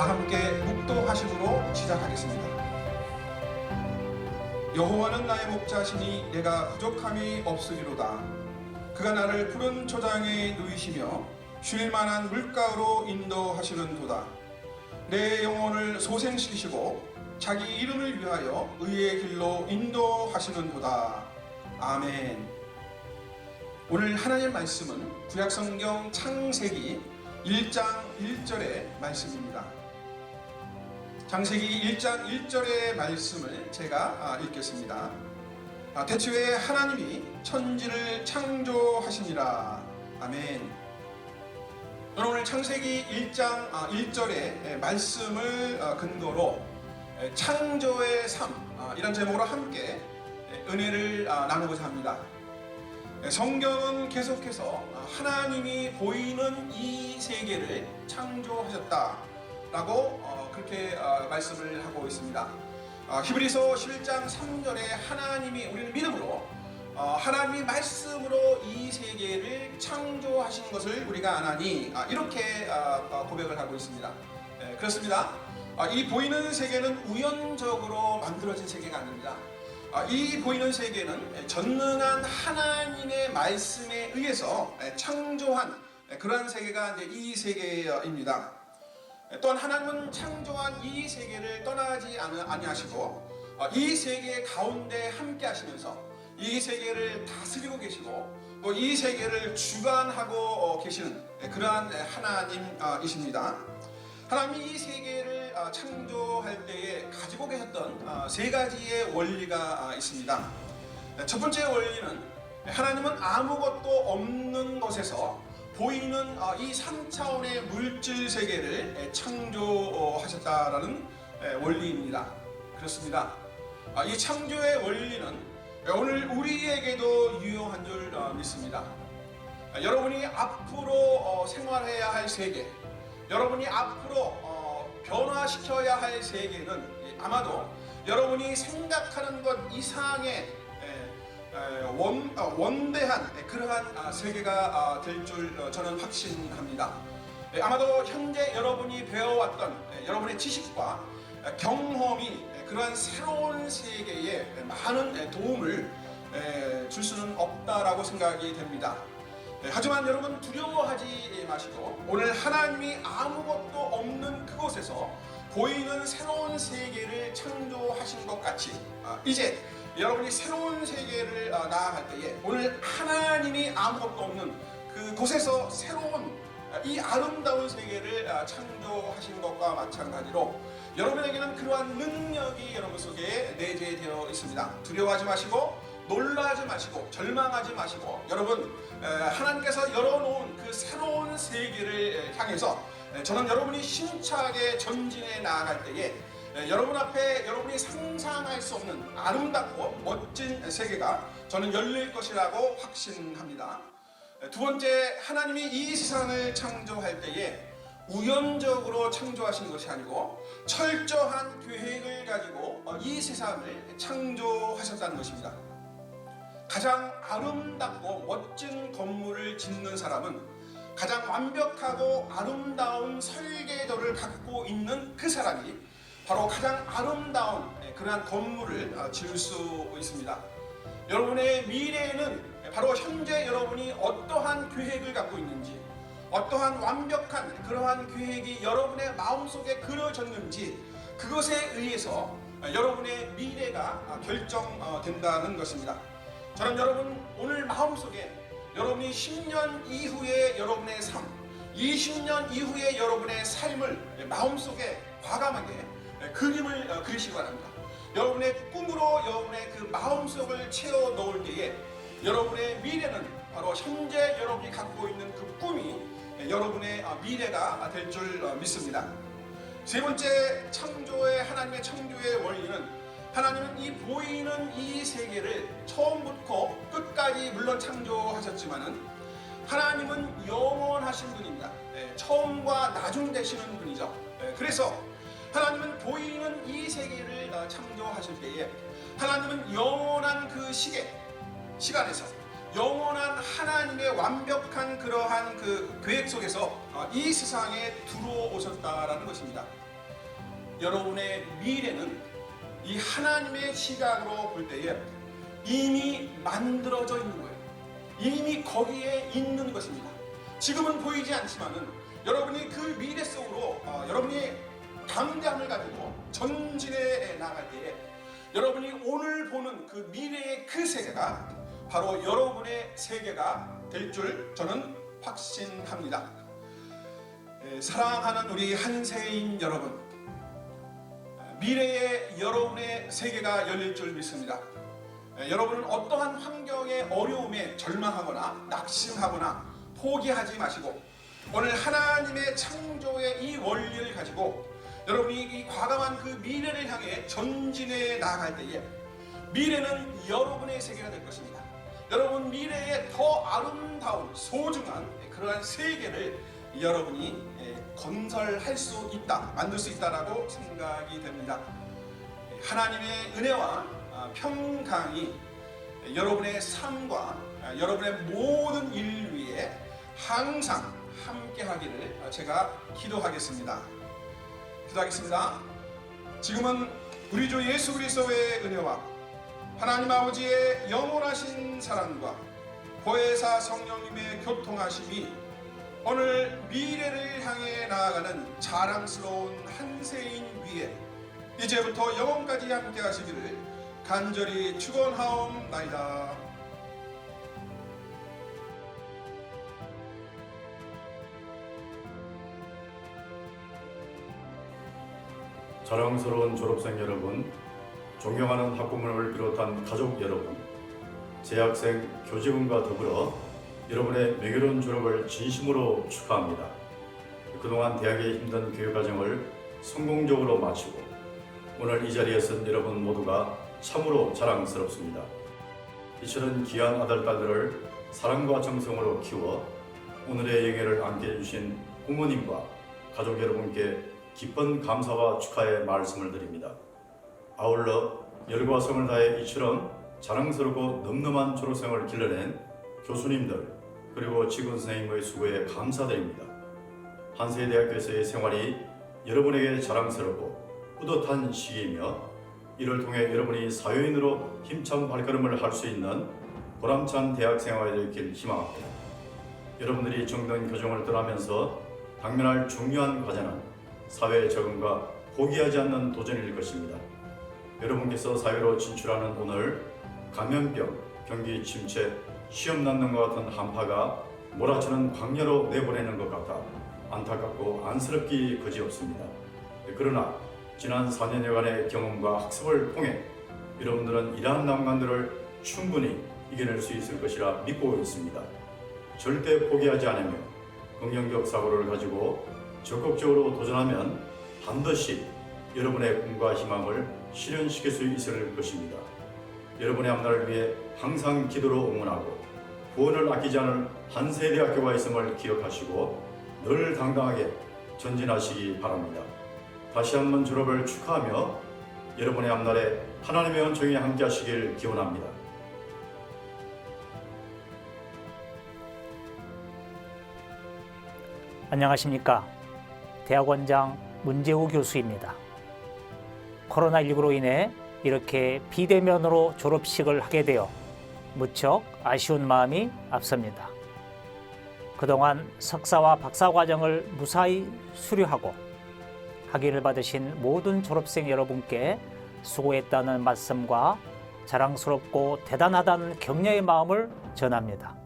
다 함께 묵도하심으로 시작하겠습니다. 여호와는 나의 목자시니 내가 부족함이 없으리로다. 그가 나를 푸른 초장에 누이시며 쉴만한 물가로 인도하시는도다. 내 영혼을 소생시키시고 자기 이름을 위하여 의의 길로 인도하시는도다. 아멘. 오늘 하나님의 말씀은 구약성경 창세기 1장 1절의 말씀입니다. 창세기 1장 1절의 말씀을 제가 읽겠습니다. 태초에 하나님이 천지를 창조하시니라. 아멘. 오늘 창세기 1장 1절의 말씀을 근거로 창조의 삶 이런 제목으로 함께 은혜를 나누고자 합니다. 성경은 계속해서 하나님이 보이는 이 세계를 창조하셨다라고 그렇게 말씀을 하고 있습니다. 히브리서 11장 3절에 하나님이 우리는 믿음으로 하나님이 말씀으로 이 세계를 창조하신 것을 우리가 아나니 이렇게 고백을 하고 있습니다. 그렇습니다. 이 보이는 세계는 우연적으로 만들어진 세계가 아닙니다. 이 보이는 세계는 전능한 하나님의 말씀에 의해서 창조한 그러한 세계가 이제 이 세계입니다. 또한 하나님은 창조한 이 세계를 떠나지 아니하시고 이 세계 가운데 함께 하시면서 이 세계를 다스리고 계시고 또 이 세계를 주관하고 계시는 그러한 하나님이십니다. 하나님이 이 세계를 창조할 때에 가지고 계셨던 세 가지의 원리가 있습니다. 첫 번째 원리는 하나님은 아무것도 없는 것에서 보이는 이 3차원의 물질 세계를 창조하셨다라는 원리입니다. 그렇습니다. 이 창조의 원리는 오늘 우리에게도 유용한 줄 믿습니다. 여러분이 앞으로 생활해야 할 세계, 여러분이 앞으로 변화시켜야 할 세계는 아마도 여러분이 생각하는 것 이상의 원대한 그러한 세계가 될 줄 저는 확신합니다. 아마도 현재 여러분이 배워왔던 여러분의 지식과 경험이 그러한 새로운 세계에 많은 도움을 줄 수는 없다라고 생각이 됩니다. 하지만 여러분 두려워하지 마시고 오늘 하나님이 아무것도 없는 그곳에서 보이는 새로운 세계를 창조하신 것 같이 이제 여러분이 새로운 세계를 나아갈 때에 오늘 하나님이 아무것도 없는 그곳에서 새로운 이 아름다운 세계를 창조하신 것과 마찬가지로 여러분에게는 그러한 능력이 여러분 속에 내재되어 있습니다. 두려워하지 마시고 놀라지 마시고 절망하지 마시고 여러분 하나님께서 열어놓은 그 새로운 세계를 향해서 저는 여러분이 힘차게 전진해 나아갈 때에 여러분 앞에 여러분이 상상할 수 없는 아름답고 멋진 세계가 저는 열릴 것이라고 확신합니다. 두 번째, 하나님이 이 세상을 창조할 때에 우연적으로 창조하신 것이 아니고 철저한 계획을 가지고 이 세상을 창조하셨다는 것입니다. 가장 아름답고 멋진 건물을 짓는 사람은 가장 완벽하고 아름다운 설계도를 갖고 있는 그 사람이 바로 가장 아름다운 그러한 건물을 지을 수 있습니다. 여러분의 미래에는 바로 현재 여러분이 어떠한 계획을 갖고 있는지, 어떠한 완벽한 그러한 계획이 여러분의 마음속에 그려졌는지 그것에 의해서 여러분의 미래가 결정된다는 것입니다. 저는 여러분 오늘 마음속에 여러분이 10년 이후의 여러분의 삶, 20년 이후의 여러분의 삶을 마음속에 과감하게 그림을 그리시기 바랍니다. 여러분의 꿈으로 여러분의 그 마음속을 채워 넣을 때에 여러분의 미래는 바로 현재 여러분이 갖고 있는 그 꿈이 여러분의 미래가 될 줄 믿습니다. 세 번째, 하나님의 창조의 원리는 하나님은 이 보이는 이 세계를 처음부터 끝까지 물론 창조하셨지만은 하나님은 영원하신 분입니다. 처음과 나중 되시는 분이죠. 그래서 하나님은 보이는 이 세계를 창조하실 때에 하나님은 영원한 그 시간에서 영원한 하나님의 완벽한 그러한 그 계획 속에서 이 세상에 들어오셨다라는 것입니다. 여러분의 미래는 이 하나님의 시각으로 볼 때에 이미 만들어져 있는 거예요. 이미 거기에 있는 것입니다. 지금은 보이지 않지만은 여러분이 그 미래 속으로 여러분이 담대함을 가지고 전진해 나갈 때에 여러분이 오늘 보는 그 미래의 그 세계가 바로 여러분의 세계가 될 줄 저는 확신합니다. 사랑하는 우리 한세인 여러분, 미래의 여러분의 세계가 열릴 줄 믿습니다. 여러분은 어떠한 환경의 어려움에 절망하거나 낙심하거나 포기하지 마시고 오늘 하나님의 창조의 이 원리를 가지고 여러분이 이 과감한 그 미래를 향해 전진해 나아갈 때에 미래는 여러분의 세계가 될 것입니다. 여러분 미래에 더 아름다운 소중한 그러한 세계를 여러분이 건설할 수 있다, 만들 수 있다라고 생각이 됩니다. 하나님의 은혜와 평강이 여러분의 삶과 여러분의 모든 일 위에 항상 함께 하기를 제가 기도하겠습니다. 기도하겠습니다. 지금은 우리 주 예수 그리스도의 은혜와 하나님 아버지의 영원하신 사랑과 보혜사 성령님의 교통하심이 오늘 미래를 향해 나아가는 자랑스러운 한세인 위에 이제부터 영원까지 함께 하시기를 간절히 축원하옵나이다. 자랑스러운 졸업생 여러분, 존경하는 학부모를 비롯한 가족 여러분, 재학생, 교직원과 더불어 여러분의 명예로운 졸업을 진심으로 축하합니다. 그동안 대학의 힘든 교육과정을 성공적으로 마치고 오늘 이 자리에 선 여러분 모두가 참으로 자랑스럽습니다. 이처럼 귀한 아들, 딸들을 사랑과 정성으로 키워 오늘의 영예를 안게 해주신 부모님과 가족 여러분께 깊은 감사와 축하의 말씀을 드립니다. 아울러 열과 성을 다해 이처럼 자랑스럽고 늠름한 졸업생을 길러낸 교수님들 그리고 직원 선생님의 수고에 감사드립니다. 한세대학교에서의 생활이 여러분에게 자랑스럽고 뿌듯한 시기이며 이를 통해 여러분이 사회인으로 힘찬 발걸음을 할 수 있는 보람찬 대학생활이 되길 희망합니다. 여러분들이 정든 교정을 떠나면서 당면할 중요한 과제는 사회 적응과 포기하지 않는 도전일 것입니다. 여러분께서 사회로 진출하는 오늘 감염병, 경기 침체, 시험 난능과 같은 한파가 몰아치는 광야로 내보내는 것 같아 안타깝고 안쓰럽기 그지없습니다. 그러나 지난 4년여간의 경험과 학습을 통해 여러분들은 이러한 난관들을 충분히 이겨낼 수 있을 것이라 믿고 있습니다. 절대 포기하지 않으며 긍정적 사고를 가지고 적극적으로 도전하면 반드시 여러분의 꿈과 희망을 실현시킬 수 있을 것입니다. 여러분의 앞날을 위해 항상 기도로 응원하고 후원을 아끼지 않을 한세대학교가 있음을 기억하시고 늘 당당하게 전진하시기 바랍니다. 다시 한번 졸업을 축하하며 여러분의 앞날에 하나님의 은총이 함께 하시길 기원합니다. 안녕하십니까. 대학원장 문재우 교수입니다. 코로나19로 인해 이렇게 비대면으로 졸업식을 하게 되어 무척 아쉬운 마음이 앞섭니다. 그동안 석사와 박사 과정을 무사히 수료하고 학위를 받으신 모든 졸업생 여러분께 수고했다는 말씀과 자랑스럽고 대단하다는 격려의 마음을 전합니다.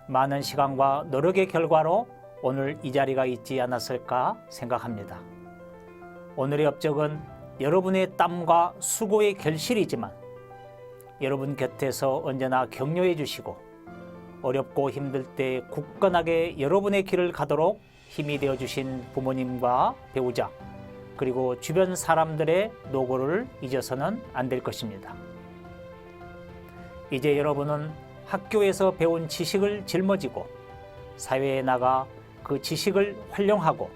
많은 시간과 노력의 결과로 오늘 이 자리가 있지 않았을까 생각합니다. 오늘의 업적은 여러분의 땀과 수고의 결실이지만 여러분 곁에서 언제나 격려해 주시고 어렵고 힘들 때 굳건하게 여러분의 길을 가도록 힘이 되어 주신 부모님과 배우자 그리고 주변 사람들의 노고를 잊어서는 안 될 것입니다. 이제 여러분은 학교에서 배운 지식을 짊어지고 사회에 나가 그 지식을 활용하고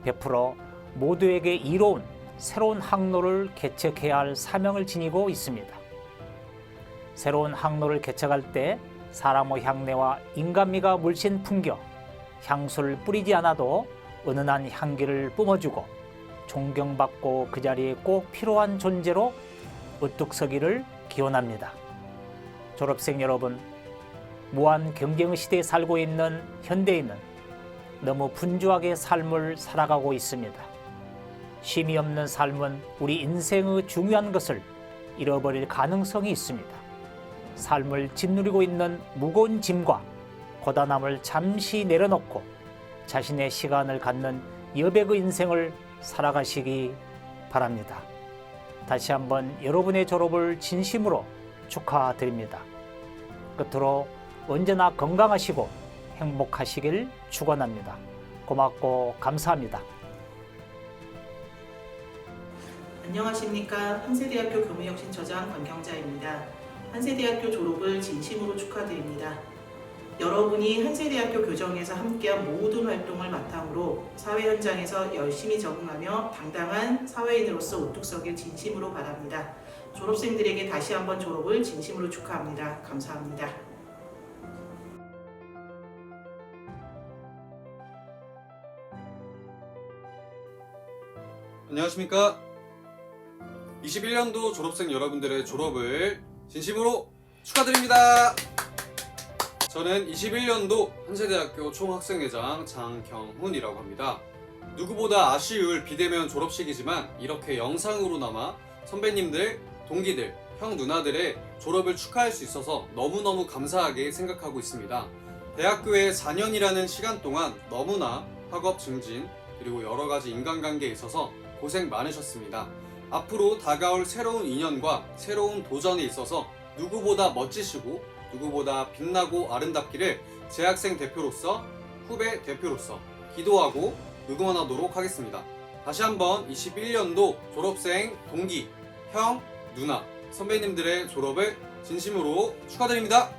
베풀어 모두에게 이로운 새로운 항로를 개척해야 할 사명을 지니고 있습니다. 새로운 항로를 개척할 때 사람의 향내와 인간미가 물씬 풍겨 향수를 뿌리지 않아도 은은한 향기를 뿜어주고 존경받고 그 자리에 꼭 필요한 존재로 우뚝 서기를 기원합니다. 졸업생 여러분, 무한 경쟁의 시대에 살고 있는 현대인은 너무 분주하게 삶을 살아가고 있습니다. 쉼이 없는 삶은 우리 인생의 중요한 것을 잃어버릴 가능성이 있습니다. 삶을 짓누르고 있는 무거운 짐과 고단함을 잠시 내려놓고 자신의 시간을 갖는 여백의 인생을 살아가시기 바랍니다. 다시 한번 여러분의 졸업을 진심으로 축하드립니다. 끝으로 언제나 건강하시고 행복하시길 축원합니다. 고맙고 감사합니다. 안녕하십니까. 한세대학교 교무혁신처장 권경자입니다. 한세대학교 졸업을 진심으로 축하드립니다. 여러분이 한세대학교 교정에서 함께한 모든 활동을 바탕으로 사회 현장에서 열심히 적응하며 당당한 사회인으로서 우뚝 서길 진심으로 바랍니다. 졸업생들에게 다시 한번 졸업을 진심으로 축하합니다. 감사합니다. 안녕하십니까. 21년도 졸업생 여러분들의 졸업을 진심으로 축하드립니다. 저는 21년도 한세대학교 총학생회장 장경훈이라고 합니다. 누구보다 아쉬울 비대면 졸업식이지만 이렇게 영상으로나마 선배님들, 동기들, 형 누나들의 졸업을 축하할 수 있어서 너무너무 감사하게 생각하고 있습니다. 대학교의 4년이라는 시간 동안 너무나 학업 증진 그리고 여러가지 인간관계에 있어서 고생 많으셨습니다. 앞으로 다가올 새로운 인연과 새로운 도전에 있어서 누구보다 멋지시고 누구보다 빛나고 아름답기를 재학생 대표로서 후배 대표로서 기도하고 응원하도록 하겠습니다. 다시 한번 21년도 졸업생 동기, 형, 누나, 선배님들의 졸업을 진심으로 축하드립니다.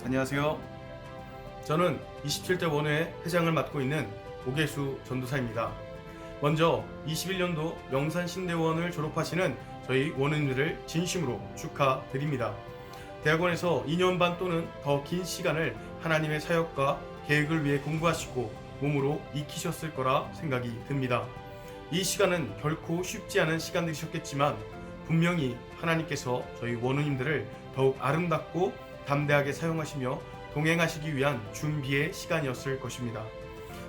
안녕하세요. 저는 27대 원회 회장을 맡고 있는 오계수 전도사입니다. 먼저 21년도 영산신대원을 졸업하시는 저희 원우님들을 진심으로 축하드립니다. 대학원에서 2년 반 또는 더 긴 시간을 하나님의 사역과 계획을 위해 공부하시고 몸으로 익히셨을 거라 생각이 듭니다. 이 시간은 결코 쉽지 않은 시간들이셨겠지만 분명히 하나님께서 저희 원우님들을 더욱 아름답고 담대하게 사용하시며 동행하시기 위한 준비의 시간이었을 것입니다.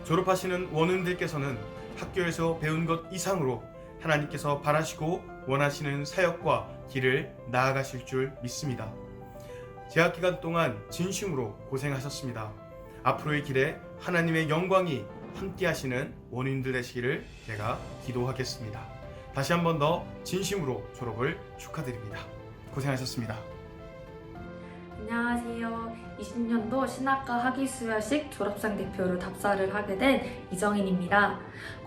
졸업하시는 원우님들께서는 학교에서 배운 것 이상으로 하나님께서 바라시고 원하시는 사역과 길을 나아가실 줄 믿습니다. 재학 기간 동안 진심으로 고생하셨습니다. 앞으로의 길에 하나님의 영광이 함께 하시는 원우님들 되시기를 제가 기도하겠습니다. 다시 한 번 더 진심으로 졸업을 축하드립니다. 고생하셨습니다. 안녕하세요. 20년도 신학과 학위수여식 졸업생 대표로 답사를 하게 된 이정인입니다.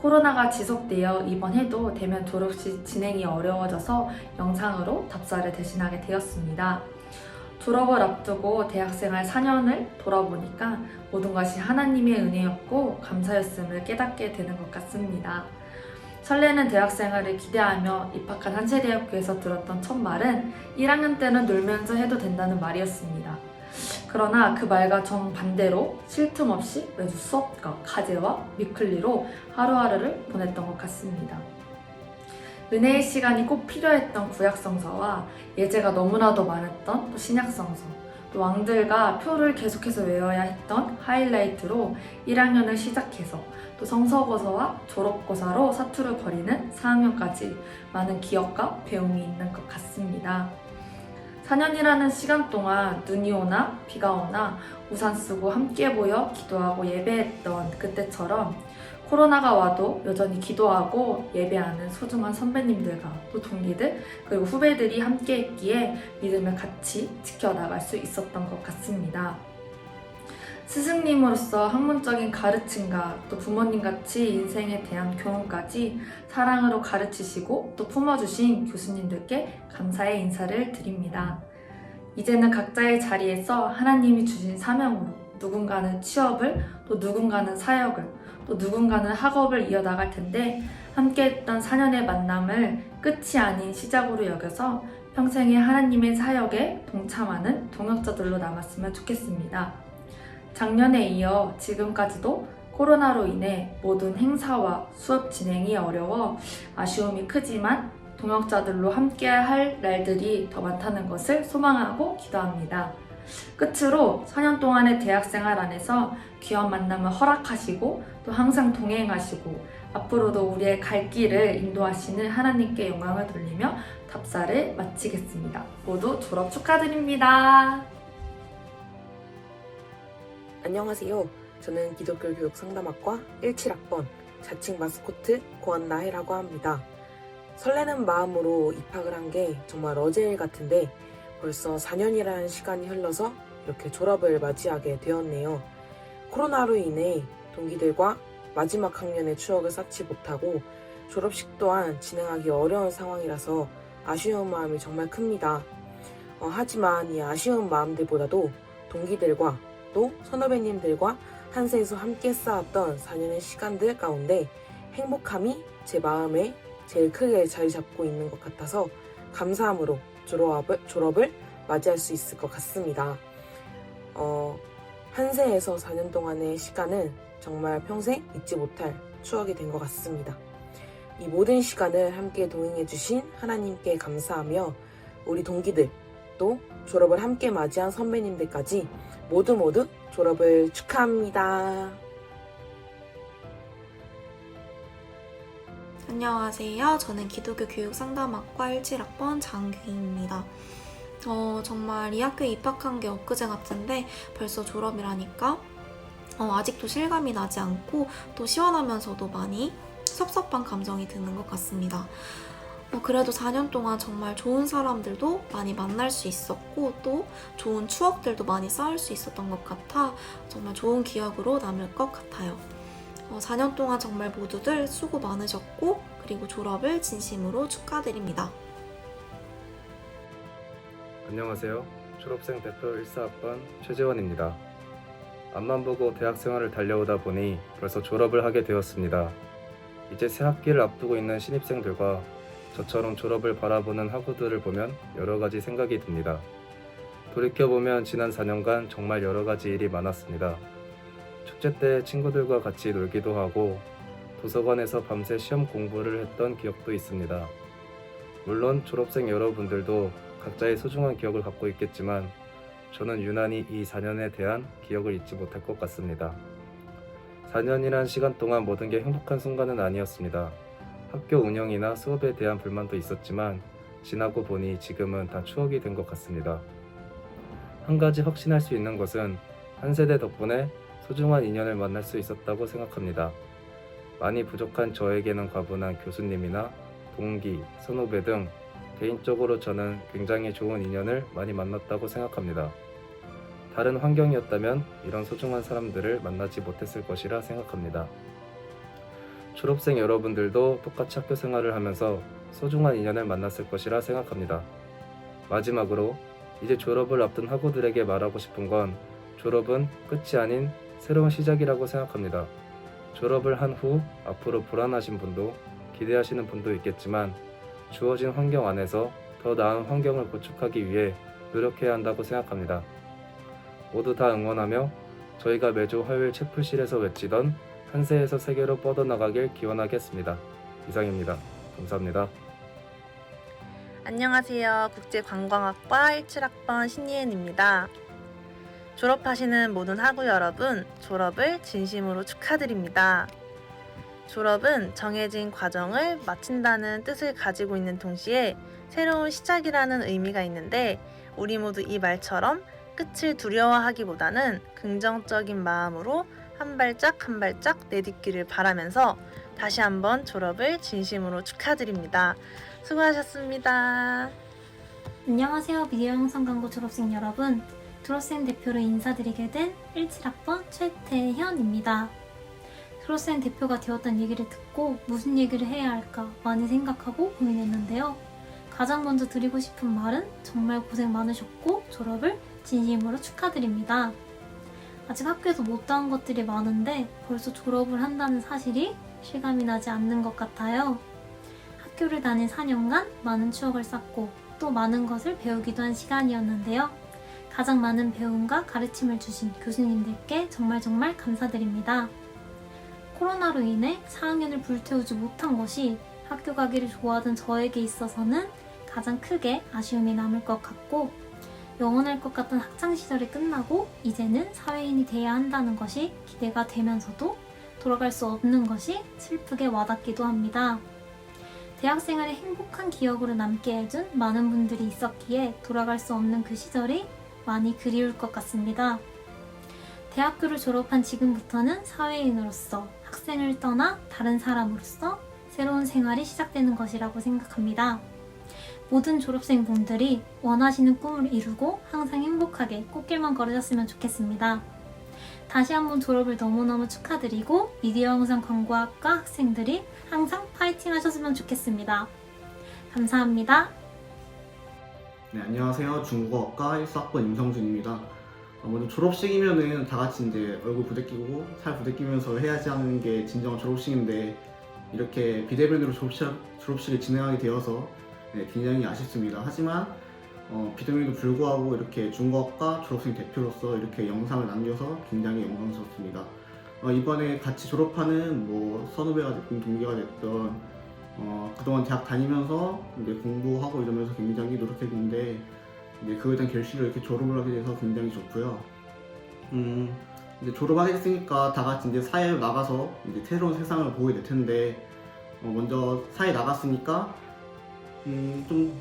코로나가 지속되어 이번 해도 대면 졸업식 진행이 어려워져서 영상으로 답사를 대신하게 되었습니다. 졸업을 앞두고 대학생활 4년을 돌아보니까 모든 것이 하나님의 은혜였고 감사였음을 깨닫게 되는 것 같습니다. 설레는 대학생활을 기대하며 입학한 한세대학교에서 들었던 첫 말은 1학년 때는 놀면서 해도 된다는 말이었습니다. 그러나 그 말과 정반대로 쉴 틈 없이 매주 수업과 과제와 위클리로 하루하루를 보냈던 것 같습니다. 은혜의 시간이 꼭 필요했던 구약성서와 예제가 너무나도 많았던 또 신약성서, 또 왕들과 표를 계속해서 외워야 했던 하이라이트로 1학년을 시작해서 또 성서고사와 졸업고사로 사투를 벌이는 4학년까지 많은 기억과 배움이 있는 것 같습니다. 4년이라는 시간 동안 눈이 오나 비가 오나 우산 쓰고 함께 모여 기도하고 예배했던 그때처럼 코로나가 와도 여전히 기도하고 예배하는 소중한 선배님들과 또 동기들 그리고 후배들이 함께 했기에 믿음을 같이 지켜나갈 수 있었던 것 같습니다. 스승님으로서 학문적인 가르침과 또 부모님같이 인생에 대한 교훈까지 사랑으로 가르치시고 또 품어주신 교수님들께 감사의 인사를 드립니다. 이제는 각자의 자리에서 하나님이 주신 사명으로 누군가는 취업을 또 누군가는 사역을 또 누군가는 학업을 이어나갈 텐데 함께했던 4년의 만남을 끝이 아닌 시작으로 여겨서 평생에 하나님의 사역에 동참하는 동역자들로 남았으면 좋겠습니다. 작년에 이어 지금까지도 코로나로 인해 모든 행사와 수업 진행이 어려워 아쉬움이 크지만 동역자들로 함께할 날들이 더 많다는 것을 소망하고 기도합니다. 끝으로 4년 동안의 대학생활 안에서 귀한 만남을 허락하시고 또 항상 동행하시고 앞으로도 우리의 갈 길을 인도하시는 하나님께 영광을 돌리며 답사를 마치겠습니다. 모두 졸업 축하드립니다. 안녕하세요. 저는 기독교 교육 상담학과 17학번 자칭 마스코트 고한나혜라고 합니다. 설레는 마음으로 입학을 한 게 정말 어제일 같은데 벌써 4년이라는 시간이 흘러서 이렇게 졸업을 맞이하게 되었네요. 코로나로 인해 동기들과 마지막 학년의 추억을 쌓지 못하고 졸업식 또한 진행하기 어려운 상황이라서 아쉬운 마음이 정말 큽니다. 하지만 이 아쉬운 마음들보다도 동기들과 또 선후배님들과 한세에서 함께 쌓았던 4년의 시간들 가운데 행복함이 제 마음에 제일 크게 자리 잡고 있는 것 같아서 감사함으로 졸업을 맞이할 수 있을 것 같습니다. 한세에서 4년 동안의 시간은 정말 평생 잊지 못할 추억이 된 것 같습니다. 이 모든 시간을 함께 동행해주신 하나님께 감사하며 우리 동기들 또 졸업을 함께 맞이한 선배님들까지 모두 졸업을 축하합니다. 안녕하세요. 저는 기독교 교육 상담학과 17학번 장규희입니다. 정말 이 학교에 입학한 게 엊그제 같은데 벌써 졸업이라니까 아직도 실감이 나지 않고 또 시원하면서도 많이 섭섭한 감정이 드는 것 같습니다. 그래도 4년 동안 정말 좋은 사람들도 많이 만날 수 있었고 또 좋은 추억들도 많이 쌓을 수 있었던 것 같아 정말 좋은 기억으로 남을 것 같아요. 4년 동안 정말 모두들 수고 많으셨고 그리고 졸업을 진심으로 축하드립니다. 안녕하세요. 졸업생 대표 1사학번 최재원입니다. 앞만 보고 대학생활을 달려오다 보니 벌써 졸업을 하게 되었습니다. 이제 새 학기를 앞두고 있는 신입생들과 저처럼 졸업을 바라보는 학우들을 보면 여러 가지 생각이 듭니다. 돌이켜보면 지난 4년간 정말 여러 가지 일이 많았습니다. 축제 때 친구들과 같이 놀기도 하고 도서관에서 밤새 시험 공부를 했던 기억도 있습니다. 물론 졸업생 여러분들도 각자의 소중한 기억을 갖고 있겠지만 저는 유난히 이 4년에 대한 기억을 잊지 못할 것 같습니다. 4년이란 시간 동안 모든 게 행복한 순간은 아니었습니다. 학교 운영이나 수업에 대한 불만도 있었지만 지나고 보니 지금은 다 추억이 된 것 같습니다. 한 가지 확신할 수 있는 것은 한 세대 덕분에 소중한 인연을 만날 수 있었다고 생각합니다. 많이 부족한 저에게는 과분한 교수님이나 동기, 선후배 등 개인적으로 저는 굉장히 좋은 인연을 많이 만났다고 생각합니다. 다른 환경이었다면 이런 소중한 사람들을 만나지 못했을 것이라 생각합니다. 졸업생 여러분들도 똑같이 학교 생활을 하면서 소중한 인연을 만났을 것이라 생각합니다. 마지막으로 이제 졸업을 앞둔 학우들에게 말하고 싶은 건 졸업은 끝이 아닌 새로운 시작이라고 생각합니다. 졸업을 한 후 앞으로 불안하신 분도 기대하시는 분도 있겠지만 주어진 환경 안에서 더 나은 환경을 구축하기 위해 노력해야 한다고 생각합니다. 모두 다 응원하며 저희가 매주 화요일 책풀실에서 외치던 한세에서 세계로 뻗어나가길 기원하겠습니다. 이상입니다. 감사합니다. 안녕하세요. 국제관광학과 17학번 신예은입니다. 졸업하시는 모든 학우 여러분, 졸업을 진심으로 축하드립니다. 졸업은 정해진 과정을 마친다는 뜻을 가지고 있는 동시에 새로운 시작이라는 의미가 있는데 우리 모두 이 말처럼 끝을 두려워하기보다는 긍정적인 마음으로 한 발짝 한 발짝 내딛기를 바라면서 다시 한번 졸업을 진심으로 축하드립니다. 수고하셨습니다. 안녕하세요. 미디어 영상 광고 졸업생 여러분. 졸업생 대표로 인사드리게 된 17학번 최태현입니다. 졸업생 대표가 되었다는 얘기를 듣고 무슨 얘기를 해야 할까 많이 생각하고 고민했는데요. 가장 먼저 드리고 싶은 말은 정말 고생 많으셨고 졸업을 진심으로 축하드립니다. 아직 학교에서 못다한 것들이 많은데 벌써 졸업을 한다는 사실이 실감이 나지 않는 것 같아요. 학교를 다닌 4년간 많은 추억을 쌓고 또 많은 것을 배우기도 한 시간이었는데요. 가장 많은 배움과 가르침을 주신 교수님들께 정말 감사드립니다. 코로나로 인해 4학년을 불태우지 못한 것이 학교 가기를 좋아하던 저에게 있어서는 가장 크게 아쉬움이 남을 것 같고, 영원할 것 같던 학창시절이 끝나고 이제는 사회인이 돼야 한다는 것이 기대가 되면서도 돌아갈 수 없는 것이 슬프게 와닿기도 합니다. 대학생활의 행복한 기억으로 남게 해준 많은 분들이 있었기에 돌아갈 수 없는 그 시절이 많이 그리울 것 같습니다. 대학교를 졸업한 지금부터는 사회인으로서, 학생을 떠나 다른 사람으로서 새로운 생활이 시작되는 것이라고 생각합니다. 모든 졸업생분들이 원하시는 꿈을 이루고 항상 행복하게 꽃길만 걸으셨으면 좋겠습니다. 다시 한번 졸업을 너무너무 축하드리고 미디어 영상 광고학과 학생들이 항상 파이팅 하셨으면 좋겠습니다. 감사합니다. 네, 안녕하세요. 중국어학과 1사학번 임성준입니다. 먼저 졸업식이면은 다 같이 이제 얼굴 부대끼고 살 부대끼면서 해야지 하는 게 진정한 졸업식인데, 이렇게 비대면으로 졸업식을 진행하게 되어서 굉장히 아쉽습니다. 하지만 비대면에도 불구하고 이렇게 중국어학과 졸업생 대표로서 이렇게 영상을 남겨서 굉장히 영광스럽습니다. 이번에 같이 졸업하는 선후배가 됐든 동기가 됐든 그동안 대학 다니면서 이제 공부하고 이러면서 굉장히 노력했는데, 이제 그거에 대한 결실을 이렇게 졸업을 하게 돼서 굉장히 좋고요. 이제 졸업하게 됐으니까 다 같이 이제 사회로 나가서 이제 새로운 세상을 보게 될 텐데, 먼저 사회에 나갔으니까 좀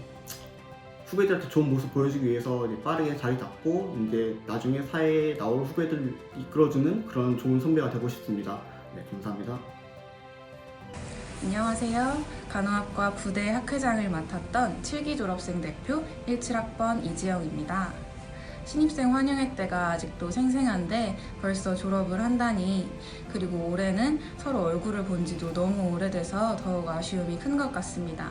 후배들한테 좋은 모습 보여주기 위해서 이제 빠르게 자리 잡고 이제 나중에 사회에 나올 후배들 이끌어주는 그런 좋은 선배가 되고 싶습니다. 네, 감사합니다. 안녕하세요. 간호학과 부대 학회장을 맡았던 7기 졸업생 대표 17학번 이지영입니다. 신입생 환영회 때가 아직도 생생한데 벌써 졸업을 한다니, 그리고 올해는 서로 얼굴을 본 지도 너무 오래돼서 더욱 아쉬움이 큰 것 같습니다.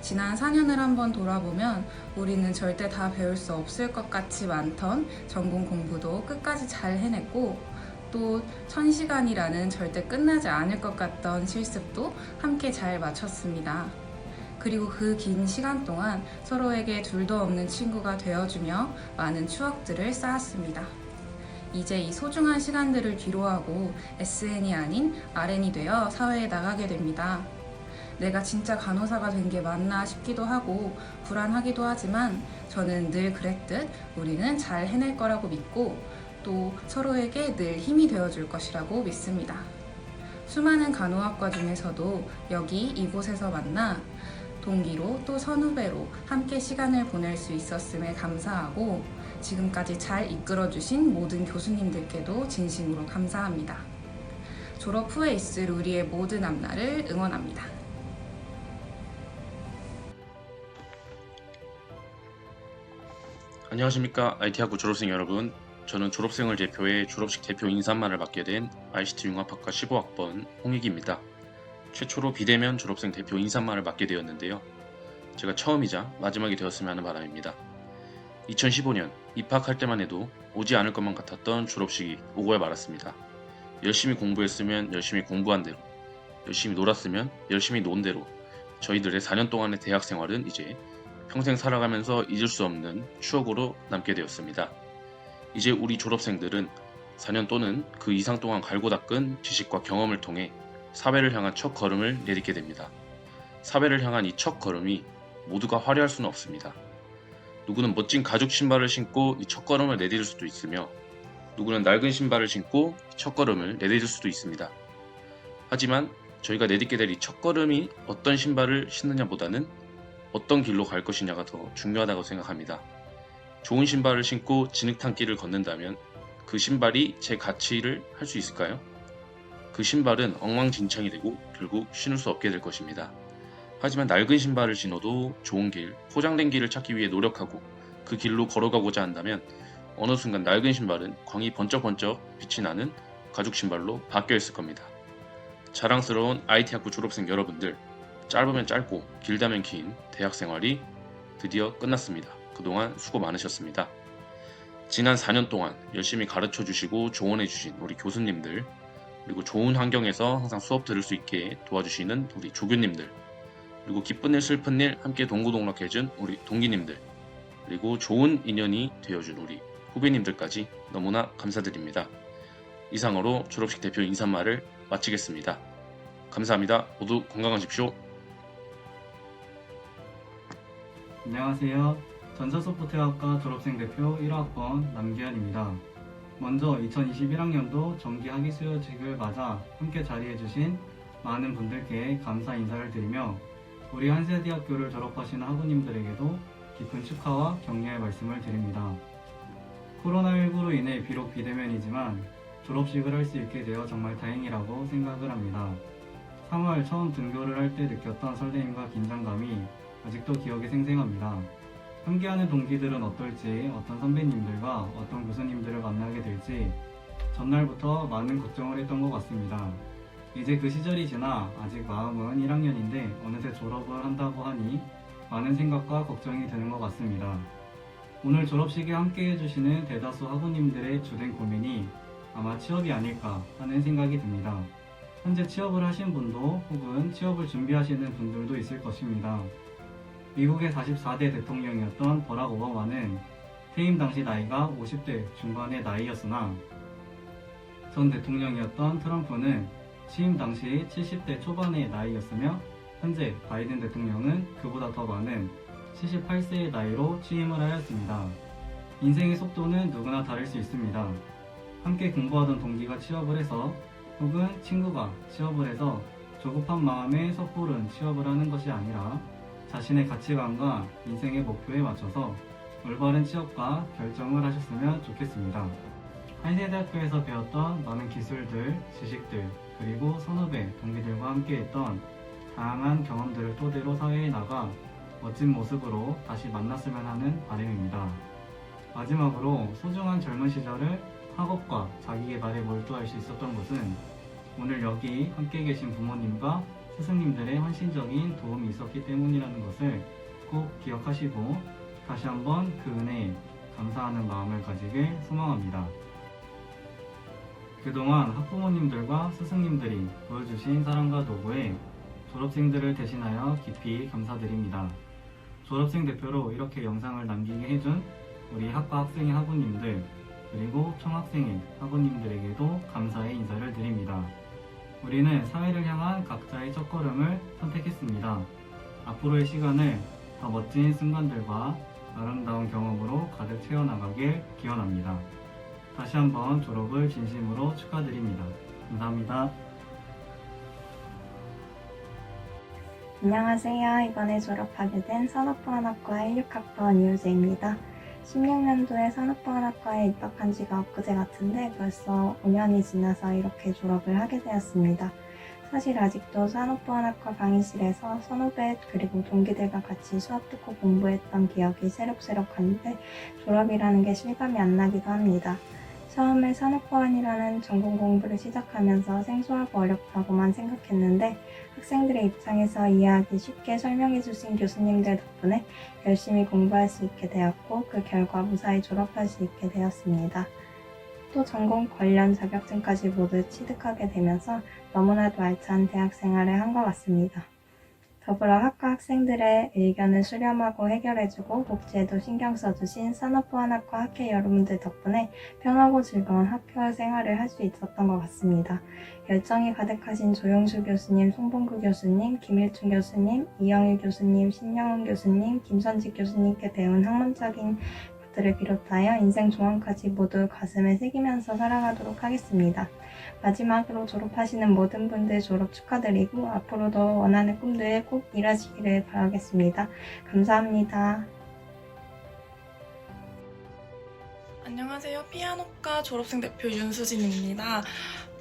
지난 4년을 한번 돌아보면 우리는 절대 다 배울 수 없을 것 같이 많던 전공 공부도 끝까지 잘 해냈고, 또 1000시간이라는 절대 끝나지 않을 것 같던 실습도 함께 잘 마쳤습니다. 그리고 그 긴 시간 동안 서로에게 둘도 없는 친구가 되어주며 많은 추억들을 쌓았습니다. 이제 이 소중한 시간들을 뒤로하고 SN이 아닌 RN이 되어 사회에 나가게 됩니다. 내가 진짜 간호사가 된 게 맞나 싶기도 하고 불안하기도 하지만, 저는 늘 그랬듯 우리는 잘 해낼 거라고 믿고 또 서로에게 늘 힘이 되어줄 것이라고 믿습니다. 수많은 간호학과 중에서도 여기 이곳에서 만나 동기로 또 선후배로 함께 시간을 보낼 수 있었음에 감사하고, 지금까지 잘 이끌어주신 모든 교수님들께도 진심으로 감사합니다. 졸업 후에 있을 우리의 모든 앞날을 응원합니다. 안녕하십니까. IT학부 졸업생 여러분. 저는 졸업생을 대표해 졸업식 대표 인사말을 맡게 된 ICT융합학과 15학번 홍익입니다. 최초로 비대면 졸업생 대표 인사말을 맡게 되었는데요. 제가 처음이자 마지막이 되었으면 하는 바람입니다. 2015년 입학할 때만 해도 오지 않을 것만 같았던 졸업식이 오고야 말았습니다. 열심히 공부했으면 열심히 공부한 대로, 열심히 놀았으면 열심히 논 대로 저희들의 4년 동안의 대학 생활은 이제 평생 살아가면서 잊을 수 없는 추억으로 남게 되었습니다. 이제 우리 졸업생들은 4년 또는 그 이상 동안 갈고 닦은 지식과 경험을 통해 사회를 향한 첫 걸음을 내딛게 됩니다. 사회를 향한 이 첫 걸음이 모두가 화려할 수는 없습니다. 누구는 멋진 가죽 신발을 신고 이 첫 걸음을 내디딜 수도 있으며, 누구는 낡은 신발을 신고 첫 걸음을 내디딜 수도 있습니다. 하지만 저희가 내딛게 될 이 첫 걸음이 어떤 신발을 신느냐보다는 어떤 길로 갈 것이냐가 더 중요하다고 생각합니다. 좋은 신발을 신고 진흙탕 길을 걷는다면 그 신발이 제 가치를 할 수 있을까요? 그 신발은 엉망진창이 되고 결국 신을 수 없게 될 것입니다. 하지만 낡은 신발을 신어도 좋은 길, 포장된 길을 찾기 위해 노력하고 그 길로 걸어가고자 한다면 어느 순간 낡은 신발은 광이 번쩍번쩍 빛이 나는 가죽 신발로 바뀌어 있을 겁니다. 자랑스러운 IT학부 졸업생 여러분들, 짧으면 짧고 길다면 긴 대학 생활이 드디어 끝났습니다. 그동안 수고 많으셨습니다. 지난 4년 동안 열심히 가르쳐 주시고 조언해 주신 우리 교수님들, 그리고 좋은 환경에서 항상 수업 들을 수 있게 도와주시는 우리 조교님들, 그리고 기쁜 일 슬픈 일 함께 동고동락해준 우리 동기님들, 그리고 좋은 인연이 되어준 우리 후배님들까지 너무나 감사드립니다. 이상으로 졸업식 대표 인사말을 마치겠습니다. 감사합니다. 모두 건강하십시오. 안녕하세요. 전자소프트웨어학과 졸업생 대표 1학번 남기현입니다. 먼저 2021학년도 정기 학위 수료식을 맞아 함께 자리해주신 많은 분들께 감사 인사를 드리며 우리 한세대학교를 졸업하시는 학우님들에게도 깊은 축하와 격려의 말씀을 드립니다. 코로나19로 인해 비록 비대면이지만 졸업식을 할 수 있게 되어 정말 다행이라고 생각을 합니다. 3월 처음 등교를 할 때 느꼈던 설렘과 긴장감이 아직도 기억에 생생합니다. 함께하는 동기들은 어떨지, 어떤 선배님들과 어떤 교수님들을 만나게 될지 전날부터 많은 걱정을 했던 것 같습니다. 이제 그 시절이 지나 아직 마음은 1학년인데 어느새 졸업을 한다고 하니 많은 생각과 걱정이 드는 것 같습니다. 오늘 졸업식에 함께 해주시는 대다수 학우님들의 주된 고민이 아마 취업이 아닐까 하는 생각이 듭니다. 현재 취업을 하신 분도 혹은 취업을 준비하시는 분들도 있을 것입니다. 미국의 44대 대통령이었던 버락 오바마는 퇴임 당시 나이가 50대 중반의 나이였으나 전 대통령이었던 트럼프는 취임 당시 70대 초반의 나이였으며 현재 바이든 대통령은 그보다 더 많은 78세의 나이로 취임을 하였습니다. 인생의 속도는 누구나 다를 수 있습니다. 함께 공부하던 동기가 취업을 해서 혹은 친구가 취업을 해서 조급한 마음에 섣부른 취업을 하는 것이 아니라 자신의 가치관과 인생의 목표에 맞춰서 올바른 취업과 결정을 하셨으면 좋겠습니다. 한세대학교에서 배웠던 많은 기술들, 지식들, 그리고 선후배, 동기들과 함께했던 다양한 경험들을 토대로 사회에 나가 멋진 모습으로 다시 만났으면 하는 바람입니다. 마지막으로 소중한 젊은 시절을 학업과 자기개발에 몰두할 수 있었던 것은 오늘 여기 함께 계신 부모님과 스승님들의 헌신적인 도움이 있었기 때문이라는 것을 꼭 기억하시고 다시 한번 그 은혜에 감사하는 마음을 가지길 소망합니다. 그동안 학부모님들과 스승님들이 보여주신 사랑과 도구에 졸업생들을 대신하여 깊이 감사드립니다. 졸업생 대표로 이렇게 영상을 남기게 해준 우리 학과 학생의 학우님들 그리고 총학생의 학우님들에게도 감사의 인사를 드립니다. 우리는 사회를 향한 각자의 첫걸음을 선택했습니다. 앞으로의 시간을 더 멋진 순간들과 아름다운 경험으로 가득 채워나가길 기원합니다. 다시 한번 졸업을 진심으로 축하드립니다. 감사합니다. 안녕하세요. 이번에 졸업하게 된 산업보안학과 16학번 이효재입니다. 16년도에 산업보안학과에 입학한 지가 엊그제 같은데 벌써 5년이 지나서 이렇게 졸업을 하게 되었습니다. 사실 아직도 산업보안학과 강의실에서 선후배 그리고 동기들과 같이 수업 듣고 공부했던 기억이 새록새록한데 졸업이라는 게 실감이 안 나기도 합니다. 처음에 산업보안이라는 전공 공부를 시작하면서 생소하고 어렵다고만 생각했는데 학생들의 입장에서 이해하기 쉽게 설명해 주신 교수님들 덕분에 열심히 공부할 수 있게 되었고 그 결과 무사히 졸업할 수 있게 되었습니다. 또 전공 관련 자격증까지 모두 취득하게 되면서 너무나도 알찬 대학 생활을 한 것 같습니다. 더불어 학과 학생들의 의견을 수렴하고 해결해주고 복지에도 신경 써주신 산업보안학과 학회 여러분들 덕분에 편하고 즐거운 학교 생활을 할 수 있었던 것 같습니다. 열정이 가득하신 조용수 교수님, 송봉구 교수님, 김일춘 교수님, 이영일 교수님, 신영훈 교수님, 김선직 교수님께 배운 학문적인 것들을 비롯하여 인생 조언까지 모두 가슴에 새기면서 살아가도록 하겠습니다. 마지막으로 졸업하시는 모든 분들 졸업 축하드리고 앞으로도 원하는 꿈들 꼭 이루어지기를 바라겠습니다. 감사합니다. 안녕하세요. 피아노과 졸업생 대표 윤수진입니다.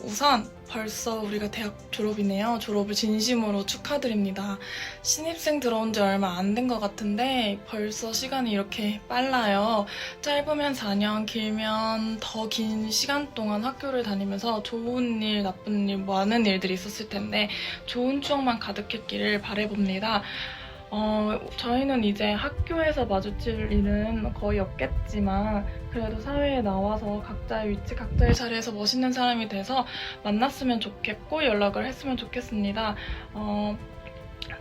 우선 벌써 우리가 대학 졸업이네요. 졸업을 진심으로 축하드립니다. 신입생 들어온 지 얼마 안 된 것 같은데 벌써 시간이 이렇게 빨라요. 짧으면 4년, 길면 더 긴 시간 동안 학교를 다니면서 좋은 일, 나쁜 일, 많은 일들이 있었을 텐데 좋은 추억만 가득했기를 바라봅니다. 저희는 이제 학교에서 마주칠 일은 거의 없겠지만 그래도 사회에 나와서 각자의 위치, 각자의 자리에서 멋있는 사람이 돼서 만났으면 좋겠고 연락을 했으면 좋겠습니다.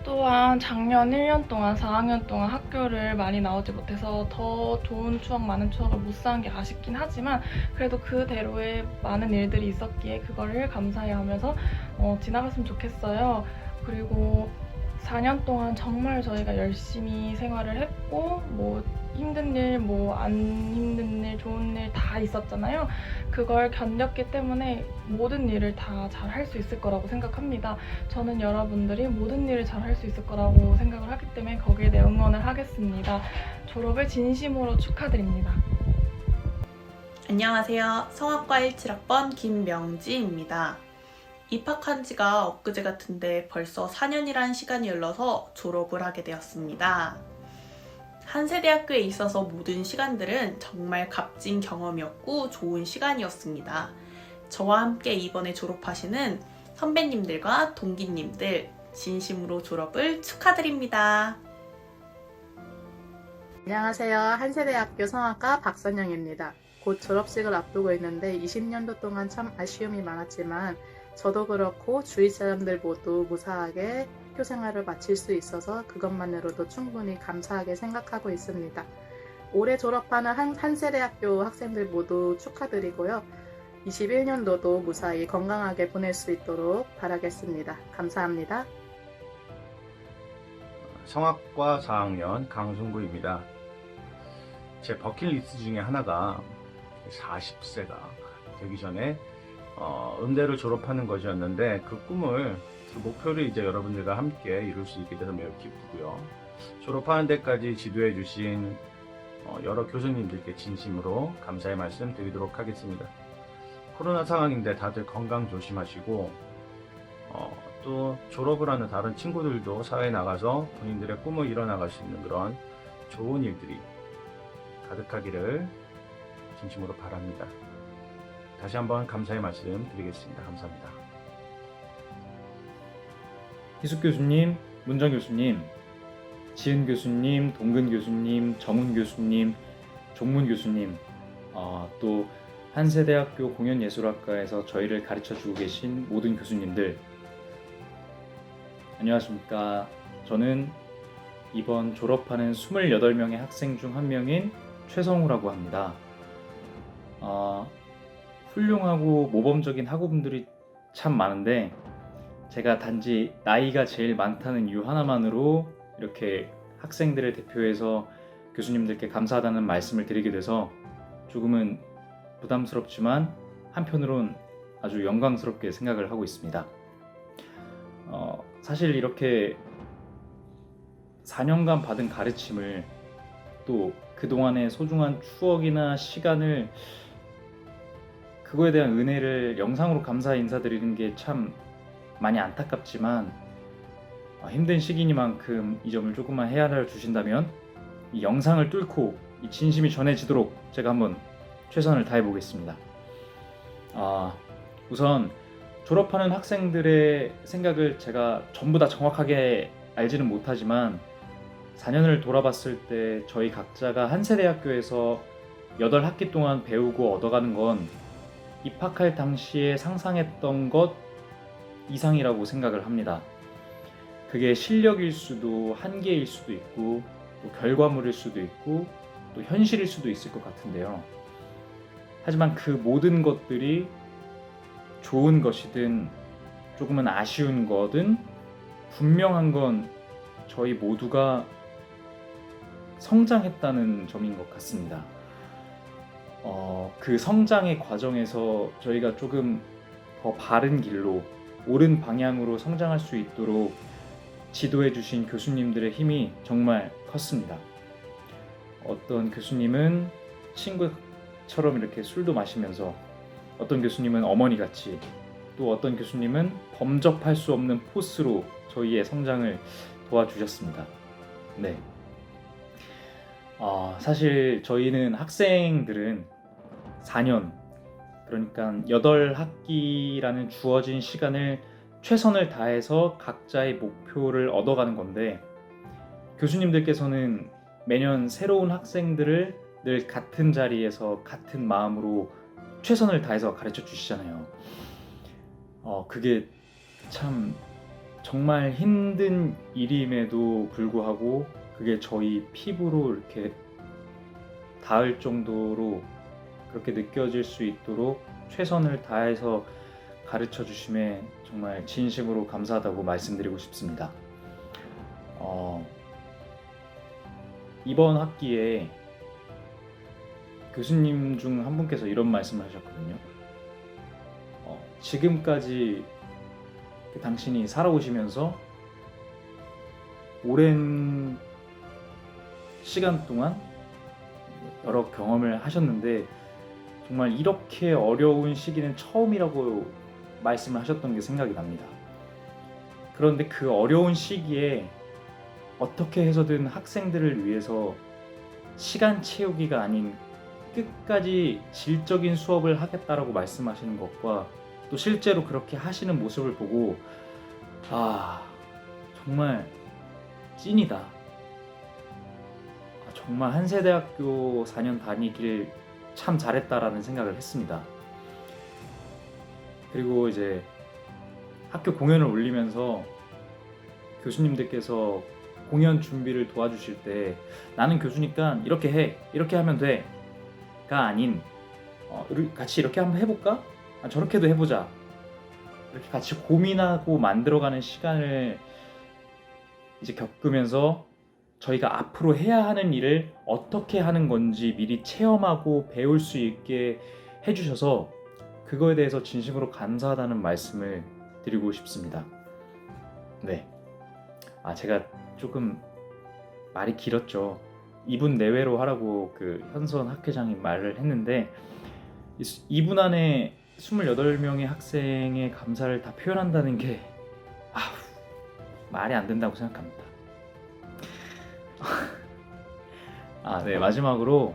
또한 작년 1년 동안 4학년 동안 학교를 많이 나오지 못해서 더 좋은 추억, 많은 추억을 못 쌓은 게 아쉽긴 하지만 그래도 그대로의 많은 일들이 있었기에 그거를 감사해하면서 지나갔으면 좋겠어요. 그리고 4년 동안 정말 저희가 열심히 생활을 했고 힘든 일, 안 힘든 일, 좋은 일 다 있었잖아요. 그걸 견뎠기 때문에 모든 일을 다 잘 할 수 있을 거라고 생각합니다. 저는 여러분들이 모든 일을 잘 할 수 있을 거라고 생각을 하기 때문에 거기에 대해 응원을 하겠습니다. 졸업을 진심으로 축하드립니다. 안녕하세요. 성악과 17학번 김명지입니다. 입학한 지가 엊그제 같은데 벌써 4년이란 시간이 흘러서 졸업을 하게 되었습니다. 한세대학교에 있어서 모든 시간들은 정말 값진 경험이었고 좋은 시간이었습니다. 저와 함께 이번에 졸업하시는 선배님들과 동기님들 진심으로 졸업을 축하드립니다. 안녕하세요. 한세대학교 성악과 박선영입니다. 곧 졸업식을 앞두고 있는데 20년도 동안 참 아쉬움이 많았지만 저도 그렇고 주위 사람들 모두 무사하게 학교 생활을 마칠 수 있어서 그것만으로도 충분히 감사하게 생각하고 있습니다. 올해 졸업하는 한세대학교 학생들 모두 축하드리고요. 21년도도 무사히 건강하게 보낼 수 있도록 바라겠습니다. 감사합니다. 성악과 4학년 강승구입니다. 제 버킷리스트 중에 하나가 40세가 되기 전에 음대를 졸업하는 것이었는데 그 꿈을, 그 목표를 이제 여러분들과 함께 이룰 수 있게 돼서 매우 기쁘고요. 졸업하는 데까지 지도해 주신 여러 교수님들께 진심으로 감사의 말씀 드리도록 하겠습니다. 코로나 상황인데 다들 건강 조심하시고 또 졸업을 하는 다른 친구들도 사회에 나가서 본인들의 꿈을 이뤄나갈 수 있는 그런 좋은 일들이 가득하기를 진심으로 바랍니다. 다시 한번 감사의 말씀 드리겠습니다. 감사합니다. 희숙 교수님, 문정 교수님, 지은 교수님, 동근 교수님, 정훈 교수님, 종문 교수님, 또 한세대학교 공연예술학과에서 저희를 가르쳐주고 계신 모든 교수님들, 안녕하십니까. 저는 이번 졸업하는 28명의 학생 중 한 명인 최성우라고 합니다. 훌륭하고 모범적인 학우분들이 참 많은데 제가 단지 나이가 제일 많다는 이유 하나만으로 이렇게 학생들을 대표해서 교수님들께 감사하다는 말씀을 드리게 돼서 조금은 부담스럽지만 한편으론 아주 영광스럽게 생각을 하고 있습니다. 사실 이렇게 4년간 받은 가르침을 또 그동안의 소중한 추억이나 시간을, 그거에 대한 은혜를 영상으로 감사 인사드리는 게 참 많이 안타깝지만 힘든 시기니만큼 이 점을 조금만 헤아려 주신다면 이 영상을 뚫고 이 진심이 전해지도록 제가 한번 최선을 다해 보겠습니다. 우선 졸업하는 학생들의 생각을 제가 전부 다 정확하게 알지는 못하지만 4년을 돌아봤을 때 저희 각자가 한세대학교에서 8학기 동안 배우고 얻어가는 건 입학할 당시에 상상했던 것 이상이라고 생각을 합니다. 그게 실력일 수도 한계일 수도 있고 또 결과물일 수도 있고 또 현실일 수도 있을 것 같은데요. 하지만 그 모든 것들이 좋은 것이든 조금은 아쉬운 거든 분명한 건 저희 모두가 성장했다는 점인 것 같습니다. 그 성장의 과정에서 저희가 조금 더 바른 길로, 옳은 방향으로 성장할 수 있도록 지도해 주신 교수님들의 힘이 정말 컸습니다. 어떤 교수님은 친구처럼 이렇게 술도 마시면서, 어떤 교수님은 어머니같이, 또 어떤 교수님은 범접할 수 없는 포스로 저희의 성장을 도와주셨습니다. 네. 사실 저희는 학생들은 4년, 그러니까 8학기라는 주어진 시간을 최선을 다해서 각자의 목표를 얻어가는 건데, 교수님들께서는 매년 새로운 학생들을 늘 같은 자리에서 같은 마음으로 최선을 다해서 가르쳐 주시잖아요. 그게 참 정말 힘든 일임에도 불구하고 그게 저희 피부로 이렇게 닿을 정도로 그렇게 느껴질 수 있도록 최선을 다해서 가르쳐 주심에 정말 진심으로 감사하다고 말씀드리고 싶습니다. 이번 학기에 교수님 중 한 분께서 이런 말씀을 하셨거든요. 지금까지 당신이 살아오시면서 오랜 시간 동안 여러 경험을 하셨는데 정말 이렇게 어려운 시기는 처음이라고 말씀을 하셨던 게 생각이 납니다. 그런데 그 어려운 시기에 어떻게 해서든 학생들을 위해서 시간 채우기가 아닌 끝까지 질적인 수업을 하겠다라고 말씀하시는 것과 또 실제로 그렇게 하시는 모습을 보고 정말 찐이다. 정말 한세대학교 4년 다니길 참 잘했다라는 생각을 했습니다. 그리고 이제 학교 공연을 올리면서 교수님들께서 공연 준비를 도와주실 때 나는 교수니까 이렇게 해, 이렇게 하면 돼 가 아닌 우리 같이 이렇게 한번 해볼까? 저렇게도 해보자. 이렇게 같이 고민하고 만들어가는 시간을 이제 겪으면서 저희가 앞으로 해야 하는 일을 어떻게 하는 건지 미리 체험하고 배울 수 있게 해주셔서 그거에 대해서 진심으로 감사하다는 말씀을 드리고 싶습니다. 네. 제가 조금 말이 길었죠. 2분 내외로 하라고 그 현선 학회장이 말을 했는데 2분 안에 28명의 학생의 감사를 다 표현한다는 게 말이 안 된다고 생각합니다. 네, 마지막으로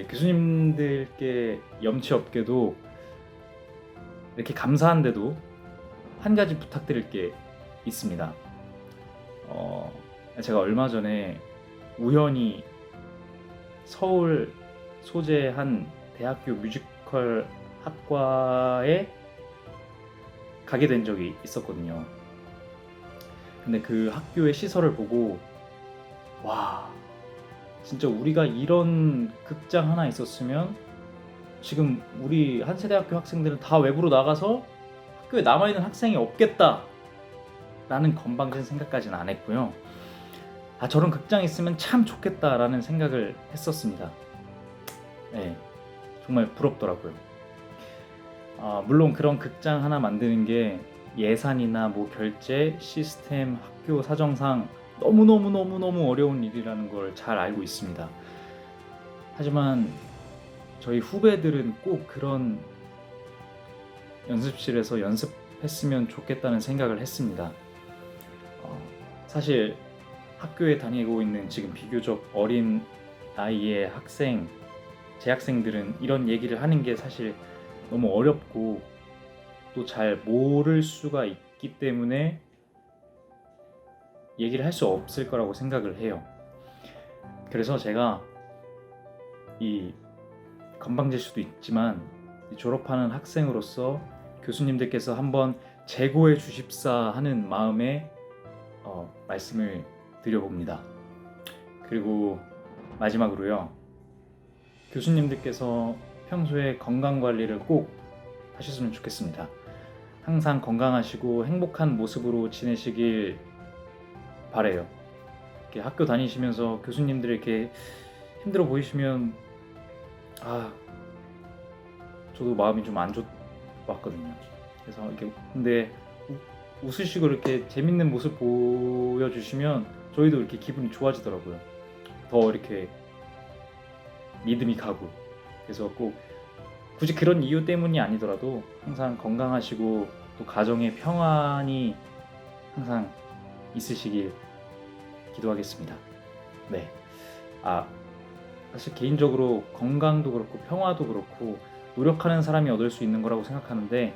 교수님들께 염치 없게도 이렇게 감사한데도 한 가지 부탁드릴 게 있습니다. 제가 얼마 전에 우연히 서울 소재 한 대학교 뮤지컬 학과에 가게 된 적이 있었거든요. 근데 그 학교의 시설을 보고 와, 진짜 우리가 이런 극장 하나 있었으면 지금 우리 한세대학교 학생들은 다 외부로 나가서 학교에 남아있는 학생이 없겠다 라는 건방진 생각까지는 안 했고요. 저런 극장이 있으면 참 좋겠다라는 생각을 했었습니다. 네, 정말 부럽더라고요. 물론 그런 극장 하나 만드는 게 예산이나 뭐 결제, 시스템, 학교 사정상 너무 어려운 일이라는 걸 잘 알고 있습니다. 하지만 저희 후배들은 꼭 그런 연습실에서 연습했으면 좋겠다는 생각을 했습니다. 사실 학교에 다니고 있는 지금 비교적 어린 나이의 재학생들은 이런 얘기를 하는 게 사실 너무 어렵고 또 잘 모를 수가 있기 때문에 얘기를 할 수 없을 거라고 생각을 해요. 그래서 제가 이 건방질 수도 있지만 졸업하는 학생으로서 교수님들께서 한번 재고해 주십사 하는 마음에 말씀을 드려봅니다. 그리고 마지막으로요, 교수님들께서 평소에 건강관리를 꼭 하셨으면 좋겠습니다. 항상 건강하시고 행복한 모습으로 지내시길 바래요. 이렇게 학교 다니시면서 교수님들이 이렇게 힘들어 보이시면 저도 마음이 좀 안 좋았거든요. 그래서 이렇게 근데 웃으시고 이렇게 재밌는 모습 보여주시면 저희도 이렇게 기분이 좋아지더라고요. 더 이렇게 믿음이 가고. 그래서 꼭 굳이 그런 이유 때문이 아니더라도 항상 건강하시고 또 가정의 평안이 항상 있으시길 기도하겠습니다. 네. 사실 개인적으로 건강도 그렇고 평화도 그렇고 노력하는 사람이 얻을 수 있는 거라고 생각하는데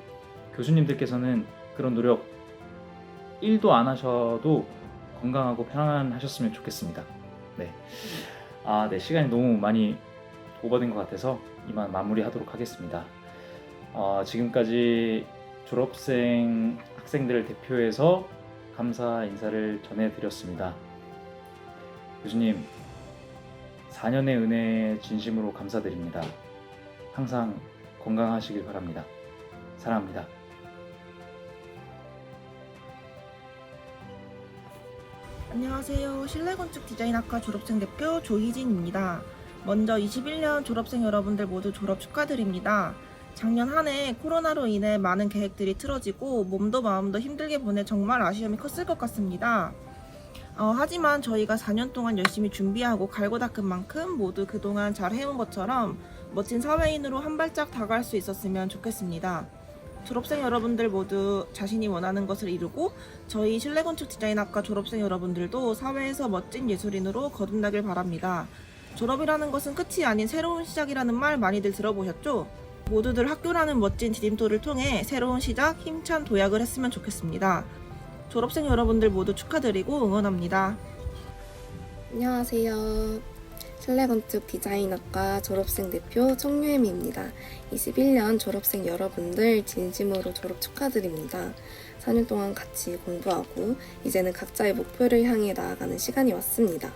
교수님들께서는 그런 노력 1도 안 하셔도 건강하고 편안하셨으면 좋겠습니다. 네. 네, 시간이 너무 많이 오버된 것 같아서 이만 마무리하도록 하겠습니다. 지금까지 졸업생 학생들을 대표해서 감사 인사를 전해드렸습니다. 교수님, 4년의 은혜에 진심으로 감사드립니다. 항상 건강하시길 바랍니다. 사랑합니다. 안녕하세요. 실내건축 디자인학과 졸업생 대표 조희진입니다. 먼저 21년 졸업생 여러분들 모두 졸업 축하드립니다. 작년 한 해 코로나로 인해 많은 계획들이 틀어지고 몸도 마음도 힘들게 보내 정말 아쉬움이 컸을 것 같습니다. 하지만 저희가 4년 동안 열심히 준비하고 갈고 닦은 만큼 모두 그동안 잘 해온 것처럼 멋진 사회인으로 한 발짝 다가갈 수 있었으면 좋겠습니다. 졸업생 여러분들 모두 자신이 원하는 것을 이루고 저희 실내건축 디자인학과 졸업생 여러분들도 사회에서 멋진 예술인으로 거듭나길 바랍니다. 졸업이라는 것은 끝이 아닌 새로운 시작이라는 말 많이들 들어보셨죠? 모두들 학교라는 멋진 디딤돌을 통해 새로운 시작, 힘찬 도약을 했으면 좋겠습니다. 졸업생 여러분들 모두 축하드리고 응원합니다. 안녕하세요. 실내건축 디자인학과 졸업생 대표 청유엠입니다. 21년 졸업생 여러분들 진심으로 졸업 축하드립니다. 4년 동안 같이 공부하고 이제는 각자의 목표를 향해 나아가는 시간이 왔습니다.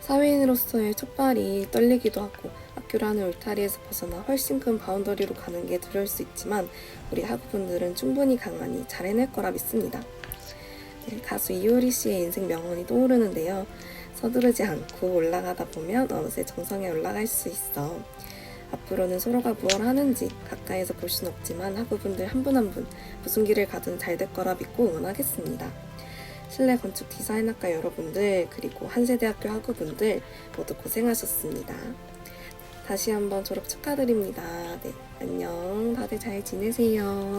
사회인으로서의 첫발이 떨리기도 하고 학교라는 울타리에서 벗어나 훨씬 큰 바운더리로 가는 게 두려울 수 있지만 우리 학우분들은 충분히 강하니 잘 해낼 거라 믿습니다. 가수 이효리 씨의 인생 명언이 떠오르는데요. 서두르지 않고 올라가다 보면 어느새 정상에 올라갈 수 있어. 앞으로는 서로가 무엇을 하는지 가까이서 볼 순 없지만 학우분들 한 분 한 분 무슨 길을 가든 잘 될 거라 믿고 응원하겠습니다. 실내건축 디자인학과 여러분들 그리고 한세대학교 학우분들 모두 고생하셨습니다. 다시 한번 졸업 축하드립니다. 네, 안녕. 다들 잘 지내세요.